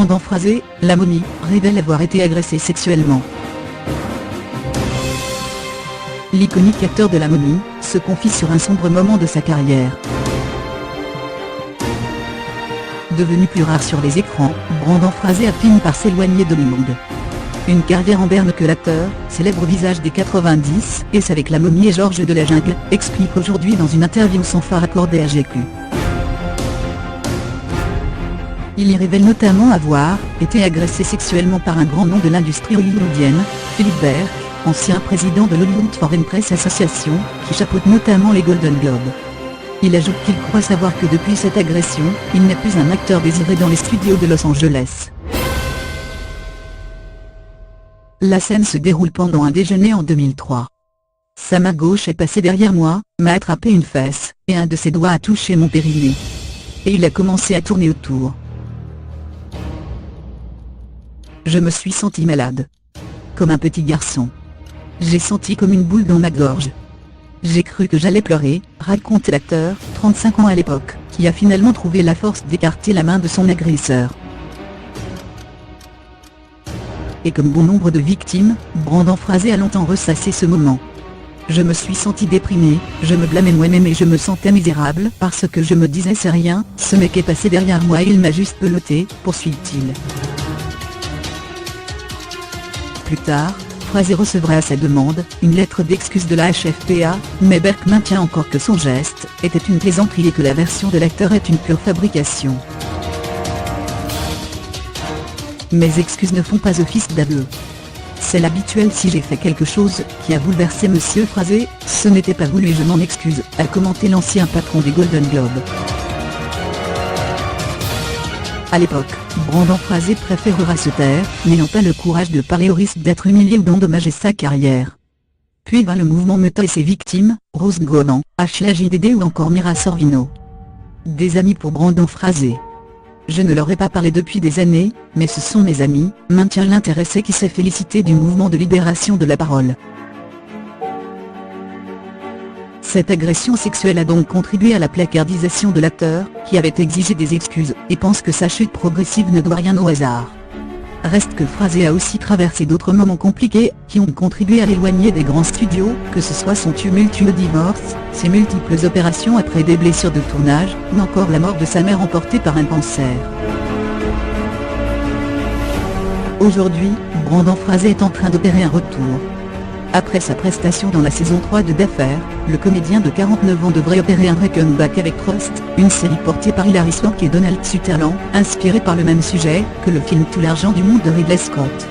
Brendan Fraser, la momie, révèle avoir été agressé sexuellement. L'iconique acteur de la momie se confie sur un sombre moment de sa carrière. Devenu plus rare sur les écrans, Brendan Fraser a fini par s'éloigner d'Hollywood. Une carrière en berne que l'acteur, célèbre visage des 90, et avec la momie et Georges de la Jungle, explique aujourd'hui dans une interview sans phare accordée à GQ. Il y révèle notamment avoir été agressé sexuellement par un grand nom de l'industrie hollywoodienne, Philip Berk, ancien président de l'Hollywood Foreign Press Association, qui chapeaute notamment les Golden Globes. Il ajoute qu'il croit savoir que depuis cette agression, il n'est plus un acteur désiré dans les studios de Los Angeles. La scène se déroule pendant un déjeuner en 2003. Sa main gauche est passée derrière moi, m'a attrapé une fesse, et un de ses doigts a touché mon périnée. Et il a commencé à tourner autour. Je me suis senti malade. Comme un petit garçon. J'ai senti comme une boule dans ma gorge. J'ai cru que j'allais pleurer, raconte l'acteur, 35 ans à l'époque, qui a finalement trouvé la force d'écarter la main de son agresseur. Et comme bon nombre de victimes, Brendan Fraser a longtemps ressassé ce moment. Je me suis senti déprimé, je me blâmais moi-même et je me sentais misérable parce que je me disais c'est rien, ce mec est passé derrière moi et il m'a juste peloté, poursuit-il. Plus tard, Fraser recevra à sa demande une lettre d'excuse de la HFPA, mais Berk maintient encore que son geste était une plaisanterie et que la version de l'acteur est une pure fabrication. Mes excuses ne font pas office d'aveu. C'est l'habituel si j'ai fait quelque chose qui a bouleversé Monsieur Fraser, ce n'était pas voulu et je m'en excuse, a commenté l'ancien patron des Golden Globes. À l'époque, Brendan Fraser préférera se taire, n'ayant pas le courage de parler au risque d'être humilié ou d'endommager sa carrière. Puis vint le mouvement Meta et ses victimes, Rose Golan, Ashley JDD ou encore Mira Sorvino. Des amis pour Brendan Fraser. Je ne leur ai pas parlé depuis des années, mais ce sont mes amis, maintient l'intéressé qui s'est félicité du mouvement de libération de la parole. Cette agression sexuelle a donc contribué à la placardisation de l'acteur, qui avait exigé des excuses, et pense que sa chute progressive ne doit rien au hasard. Reste que Fraser a aussi traversé d'autres moments compliqués, qui ont contribué à l'éloigner des grands studios, que ce soit son tumultueux divorce, ses multiples opérations après des blessures de tournage, ou encore la mort de sa mère emportée par un cancer. Aujourd'hui, Brendan Fraser est en train d'opérer un retour. Après sa prestation dans la saison 3 de D'Affaires, le comédien de 49 ans devrait opérer un vrai comeback avec Trust, une série portée par Hilary Swank et Donald Sutherland, inspirée par le même sujet que le film Tout l'argent du monde de Ridley Scott.